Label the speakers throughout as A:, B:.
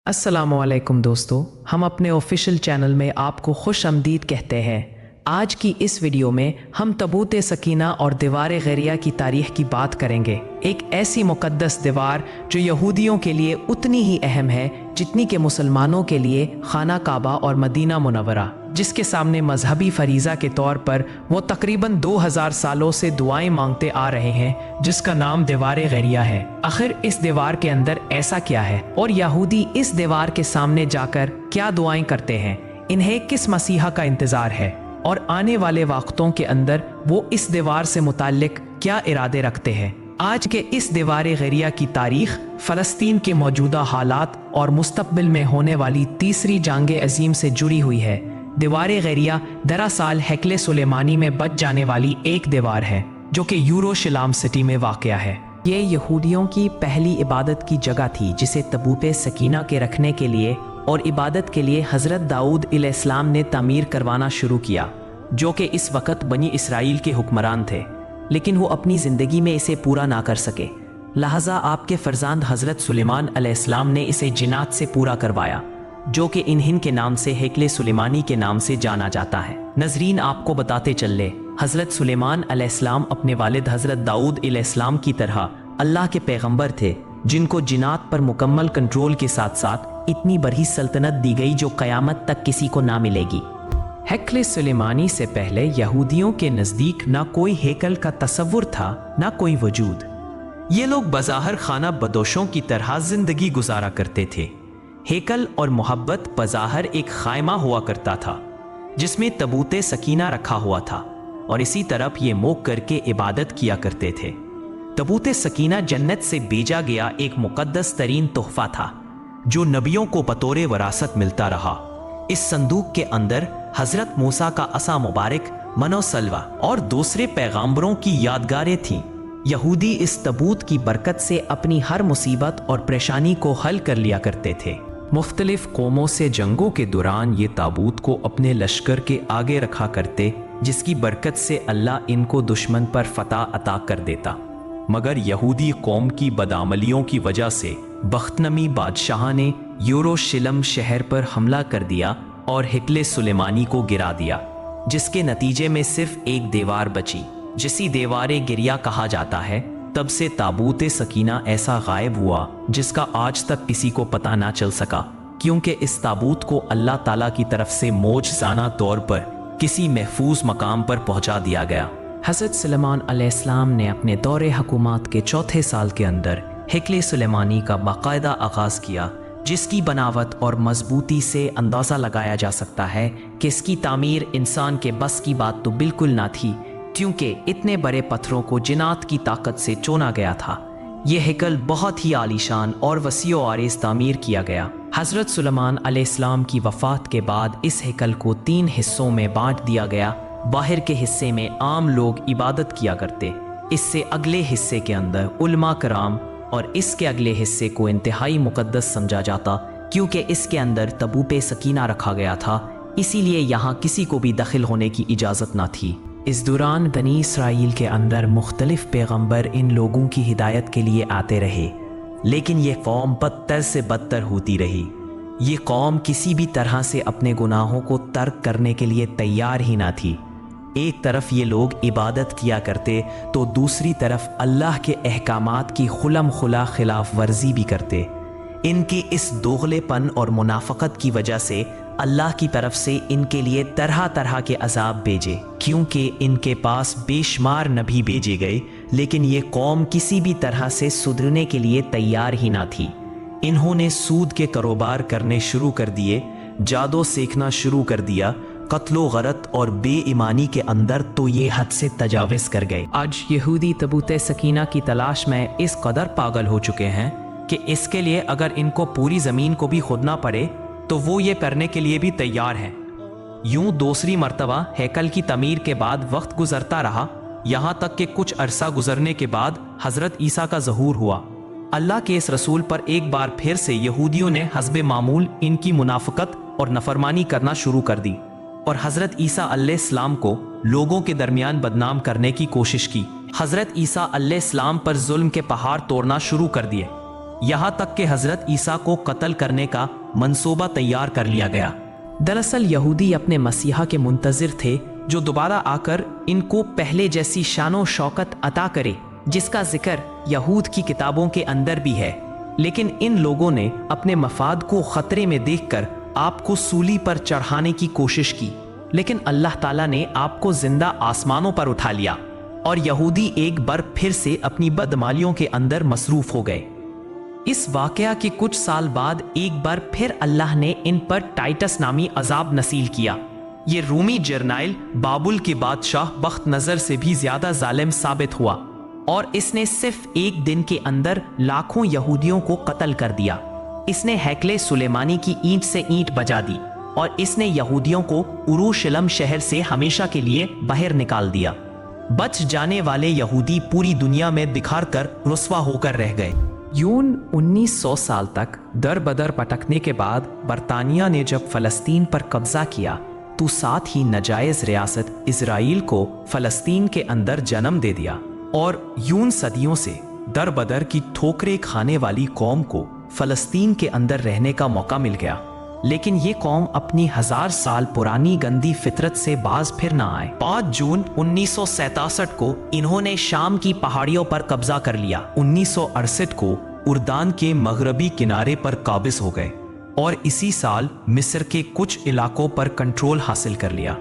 A: अस्सलामुअलैकुम दोस्तों, हम अपने ऑफिशियल चैनल में आपको खुश आमदीद कहते हैं। आज की इस वीडियो में हम तबूत सकीना और दीवार गैरिया की तारीख की बात करेंगे। एक ऐसी मुक़द्दस दीवार जो यहूदियों के लिए उतनी ही अहम है जितनी कि मुसलमानों के लिए खाना काबा और मदीना मुनव्वरा, जिसके सामने मजहबी फरीज़ा के तौर पर वो तकरीबन 2000 सालों से दुआएं मांगते आ रहे हैं, जिसका नाम दीवार गैरिया है। आखिर इस दीवार के अंदर ऐसा क्या है और यहूदी इस दीवार के सामने जाकर क्या दुआएं करते हैं? इन्हें किस मसीहा का इंतज़ार है और आने वाले वक्तों के अंदर वो इस दीवार से मुताल्लिक क्या इरादे रखते हैं? आज के इस दीवार गैरिया की तारीख फ़लस्तीन के मौजूदा हालात और मुस्तक़बिल में होने वाली तीसरी जंग अज़ीम से जुड़ी हुई है। दीवार गैरिया दरअसल हैकले सुलेमानी में बच जाने वाली एक दीवार है जो कि यरूशलेम सिटी में वाक़या है। ये यहूदियों की पहली इबादत की जगह थी, जिसे तबूत सकीना के रखने के लिए और इबादत के लिए हज़रत दाऊद अलैहिस्सलाम ने तामीर करवाना शुरू किया, जो कि इस वक्त बनी इसराइल के हुक्मरान थे, लेकिन वो अपनी ज़िंदगी में इसे पूरा ना कर सके। लिहाजा आपके फरजांद हज़रत सुलेमान अलैहिस्सलाम ने इसे जिनात से पूरा करवाया, जो कि इन्हिन के नाम से हैकले सुलेमानी के नाम से जाना जाता है। नजरीन, आपको बताते चले, हज़रत सुलेमान अलैहिस्सलाम अपने वालिद हज़रत दाऊद अलैहिस्सलाम की तरह अल्लाह के पैगंबर थे, जिनको जिनात पर मुकम्मल कंट्रोल के साथ साथ इतनी बड़ी सल्तनत दी गई जो क़यामत तक किसी को ना मिलेगी। हैकले सुलेमानी से पहले यहूदियों के नज़दीक ना कोई हैकल का तसव्वुर था, ना कोई वजूद। ये लोग बज़ाहिर खाना बदोशों की तरह जिंदगी गुजारा करते थे। हैकल और मोहब्बत बज़ाहिर एक खायमा हुआ करता था जिसमें तबूत सकीना रखा हुआ था, और इसी तरफ ये मोक करके इबादत किया करते थे। तबूत सकीना जन्नत से भेजा गया एक मुक़द्दस तरीन तोहफा था जो नबियों को बतौर वरासत मिलता रहा। इस संदूक के अंदर हजरत मूसा का असा मुबारक, मनो सलवा और दूसरे पैगंबरों की यादगारें थीं। यहूदी इस तबूत की बरकत से अपनी हर मुसीबत और परेशानी को हल कर लिया करते थे। मुख्तलिफ कौमों से जंगों के दौरान ये ताबूत को अपने लश्कर के आगे रखा करते, जिसकी बरकत से अल्लाह इनको दुश्मन पर फतह अता कर देता। मगर यहूदी कौम की बदअमलियों की वजह से बख्तनमी बादशाह ने यरूशलेम शहर पर हमला कर दिया और हैकले सुलेमानी को गिरा दिया, जिसके नतीजे में सिर्फ एक दीवार बची, जिसे दीवार गैरिया कहा जाता है। तब से ताबूत सकीना ऐसा गायब हुआ जिसका आज तक किसी को पता ना चल सका, क्योंकि इस ताबूत को अल्लाह ताला की तरफ से मौजज़ाना तौर पर किसी महफूज मकाम पर पहुंचा दिया गया। हज़रत सुलेमान अलैहिस्सलाम ने अपने दौरे हुकूमत के चौथे साल के अंदर हैकले सुलेमानी का बाकायदा आगाज़ किया, जिसकी बनावट और मजबूती से अंदाज़ा लगाया जा सकता है कि इसकी तामीर इंसान के बस की बात तो बिल्कुल ना थी, क्योंकि इतने बड़े पत्थरों को जिनात की ताकत से चुना गया था। यह हैकल बहुत ही आलीशान और वसीओ आरीज़ तामीर किया गया। हज़रत सुलेमान अलैहिस्सलाम की वफ़ात के बाद इस हैकल को 3 हिस्सों में बांट दिया गया। बाहर के हिस्से में आम लोग इबादत किया करते, इससे अगले हिस्से के अंदर उलमा कराम, और इसके अगले हिस्से को इंतहाई मुक़द्दस समझा जाता, क्योंकि इसके अंदर तबूत सकीना रखा गया था, इसीलिए यहाँ किसी को भी दखल होने की इजाज़त ना थी। इस दौरान बनी इसराइल के अंदर मुख्तलिफ पैगंबर इन लोगों की हिदायत के लिए आते रहे, लेकिन ये कौम बदतर से बदतर होती रही। ये कौम किसी भी तरह से अपने गुनाहों को तर्क करने के लिए तैयार ही ना थी। एक तरफ ये लोग इबादत किया करते तो दूसरी तरफ अल्लाह के अहकामात की खुलम खुला खिलाफ वर्जी भी करते। इनके इस दोगलेपन और मुनाफकत की वजह से अल्लाह की तरफ से इनके लिए तरह तरह के अजाब भेजे, क्योंकि इनके पास बेशुमार नबी भेजे गए, लेकिन ये कौम किसी भी तरह से सुधरने के लिए तैयार ही ना थी। इन्होंने सूद के कारोबार करने शुरू कर दिए, जादू सीखना शुरू कर दिया, कत्लो गरत और बेईमानी के अंदर तो ये हद से तजाविज़ कर गए। आज यहूदी तबूत सकीना की तलाश में इस कदर पागल हो चुके हैं कि इसके लिए अगर इनको पूरी ज़मीन को भी खोदना पड़े तो वो ये करने के लिए भी तैयार हैं। यूं दूसरी मर्तबा हैकल की तमीर के बाद वक्त गुजरता रहा, यहाँ तक कि कुछ अरसा गुजरने के बाद हज़रत ईसा का ज़हूर हुआ। अल्लाह के इस रसूल पर एक बार फिर से यहूदियों ने हस्बे मामूल इनकी मुनाफकत और नफरमानी करना शुरू कर दी और हज़रत ईसा अलैहिस्सलाम को लोगों के दरमियान बदनाम करने की कोशिश की। हज़रत ईसा अलैहिस्सलाम पर जुल्म के पहाड़ तोड़ना शुरू कर दिए।
B: यहाँ तक कि हजरत ईसा को कत्ल करने का मंसूबा तैयार कर लिया गया।
A: दरअसल यहूदी अपने मसीहा के मुंतजिर थे जो दोबारा आकर इनको पहले जैसी शानो शौकत अता करे, जिसका जिक्र यहूद की किताबों के अंदर भी है। लेकिन इन लोगों ने अपने मफाद को खतरे में देखकर आपको सूली पर चढ़ाने की कोशिश की, लेकिन अल्लाह ताला ने आपको जिंदा आसमानों पर उठा लिया और यहूदी एक बार फिर से अपनी बदमालियों के अंदर मसरूफ हो गए। इस वाकया के कुछ साल बाद एक बार फिर अल्लाह ने इन पर टाइटस नामी अजाब नसील किया। ये रूमी जर्नाइल बाबुल के बादशाह बख्त नजर से भी ज्यादा जालिम साबित हुआ और इसने सिर्फ एक दिन के अंदर लाखों यहूदियों को कत्ल कर दिया। इसने हैकले सुलेमानी की ईंट से ईंट बजा दी और इसने यहूदियों को उरूशलम शहर से हमेशा के लिए बाहर निकाल दिया। बच जाने वाले यहूदी पूरी दुनिया में बिखार कर रुस्वा होकर रह गए। यून 1900 साल तक दर बदर पटकने के बाद बरतानिया ने जब फलस्तीन पर कब्जा किया तो साथ ही नाजायज रियासत इजराइल को फलस्तीन के अंदर जन्म दे दिया और यून सदियों से दर बदर की ठोकरें खाने वाली कौम को फलस्तीन के अंदर रहने का मौका मिल गया। लेकिन ये कौम अपनी 1000 साल पुरानी गंदी फितरत से बाज फिर ना आए। 5 जून 1967 को इन्होंने शाम की पहाड़ियों पर कब्जा कर लिया। 1968 को उर्दान के मगरबी किनारे पर काबिज हो गए और इसी साल मिस्र के कुछ इलाकों पर कंट्रोल हासिल कर लिया।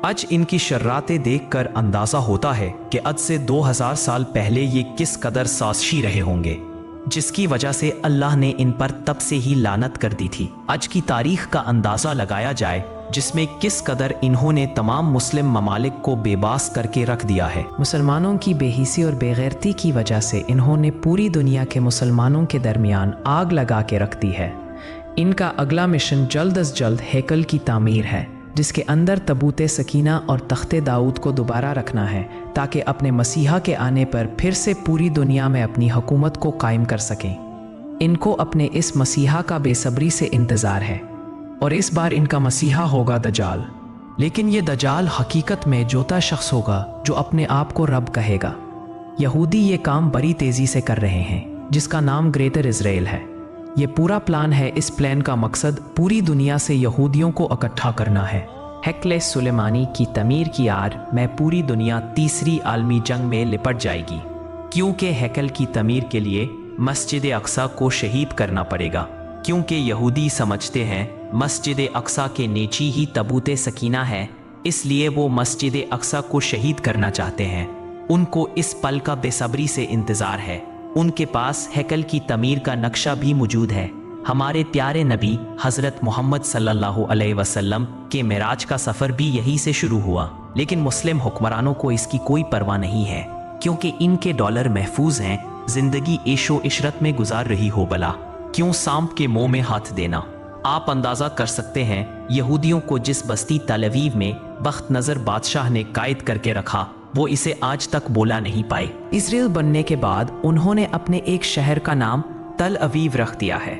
A: आज इनकी शर्रातें देखकर अंदाजा होता है कि आज से 2000 साल पहले ये किस कदर साजिशी रहे होंगे, जिसकी वजह से अल्लाह ने इन पर तब से ही लानत कर दी थी। आज की तारीख का अंदाजा लगाया जाए जिसमें किस कदर इन्होंने तमाम मुस्लिम ममालिक को बेबास करके रख दिया है। मुसलमानों की बेहिसी और बेगैरती की वजह से इन्होंने पूरी दुनिया के मुसलमानों के दरमियान आग लगा के रख दी है। इनका अगला मिशन जल्द अज जल्द हैकल की तामीर है, जिसके अंदर तबूत सकीना और तख्ते दाऊद को दोबारा रखना है ताकि अपने मसीहा के आने पर फिर से पूरी दुनिया में अपनी हुकूमत को कायम कर सकें। इनको अपने इस मसीहा का बेसब्री से इंतज़ार है और इस बार इनका मसीहा होगा दजाल। लेकिन ये दजाल हकीकत में जोता शख्स होगा जो अपने आप को रब कहेगा। यहूदी ये काम बड़ी तेज़ी से कर रहे हैं जिसका नाम ग्रेटर इज़राइल है। ये पूरा प्लान है। इस प्लान का मकसद पूरी दुनिया से यहूदियों को इकट्ठा करना है। हैकले सुलेमानी की तमीर की आड़ में पूरी दुनिया तीसरी आलमी जंग में लिपट जाएगी, क्योंकि हैकल की तमीर के लिए मस्जिद अक्सा को शहीद करना पड़ेगा, क्योंकि यहूदी समझते हैं मस्जिद अक्सा के नीचे ही तबूत सकीना है, इसलिए वो मस्जिद अक्सा को शहीद करना चाहते हैं। उनको इस पल का बेसब्री से इंतज़ार है। उनके पास हैकल की तमीर का नक्शा भी मौजूद है। हमारे प्यारे नबी हज़रत मोहम्मद सल्लल्लाहु अलैहि वसल्लम के मेराज का सफ़र भी यहीं से शुरू हुआ, लेकिन मुस्लिम हुक्मरानों को इसकी कोई परवाह नहीं है, क्योंकि इनके डॉलर महफूज हैं। जिंदगी ऐशो इशरत में गुजार रही हो भला, क्यों सांप के मुंह में हाथ देना। आप अंदाज़ा कर सकते हैं यहूदियों को जिस बस्ती तल अवीव में बख्त नज़र बादशाह ने कायद करके रखा, वो इसे आज तक बोला नहीं पाए। इजराइल बनने के बाद उन्होंने अपने एक शहर का नाम तल अवीव रख दिया है।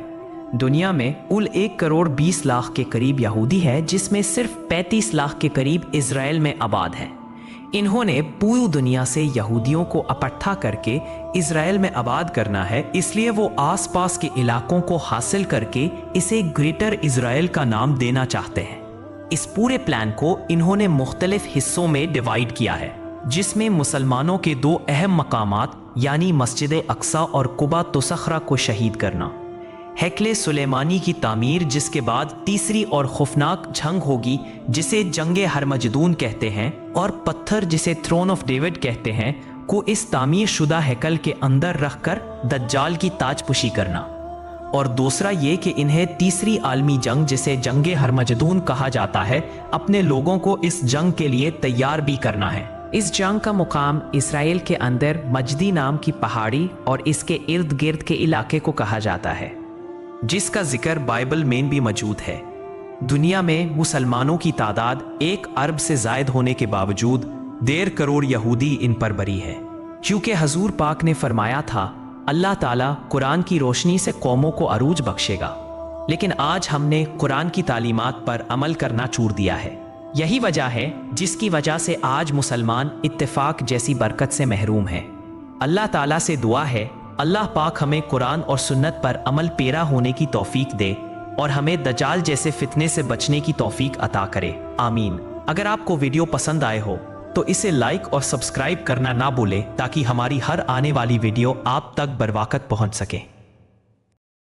A: दुनिया में कुल 1 करोड़ 20 लाख के करीब यहूदी है, जिसमें सिर्फ 35 लाख के करीब इजराइल में आबाद है। इन्होंने पूरी दुनिया से यहूदियों को इकट्ठा करके इजराइल में आबाद करना है, इसलिए वो आसपास के इलाकों को हासिल करके इसे ग्रेटर इजराइल का नाम देना चाहते हैं। इस पूरे प्लान को इन्होंने मुख्तलिफ हिस्सों में डिवाइड किया है, जिसमें मुसलमानों के 2 अहम मकामात यानी मस्जिद अक्सा और कुबा तुसखरा को शहीद करना, हैकले सुलेमानी की तामीर, जिसके बाद तीसरी और खौफनाक जंग होगी जिसे जंगे हरमजदून कहते हैं, और पत्थर जिसे थ्रोन ऑफ डेविड कहते हैं को इस तामीर शुदा हैकल के अंदर रखकर दज्जाल की ताजपुशी करना। और दूसरा ये कि इन्हें तीसरी आलमी जंग जिसे जंगे हरमजदून कहा जाता है, अपने लोगों को इस जंग के लिए तैयार भी करना है। इस जंग का मुकाम इसराइल के अंदर मजदी नाम की पहाड़ी और इसके इर्द गिर्द के इलाके को कहा जाता है, जिसका जिक्र बाइबल में भी मौजूद है। दुनिया में मुसलमानों की तादाद 1 अरब से जायद होने के बावजूद 1.5 करोड़ यहूदी इन पर बरी है, क्योंकि हजूर पाक ने फरमाया था अल्लाह ताला कुरान की रोशनी से कौमों को अरूज बख्शेगा। लेकिन आज हमने कुरान की तालीमात पर अमल करना छोड़ दिया है। यही वजह है जिसकी वजह से आज मुसलमान इत्तेफाक जैसी बरकत से महरूम है। अल्लाह ताला से दुआ है
B: अल्लाह पाक हमें कुरान और सुन्नत पर अमल पेरा होने की तौफीक दे और हमें दज्जाल जैसे फितने से बचने की तौफीक अता करे, आमीन। अगर आपको वीडियो पसंद आए हो तो इसे लाइक और सब्सक्राइब करना ना भूलें ताकि हमारी हर आने वाली वीडियो आप तक बरवकत पहुंच सके।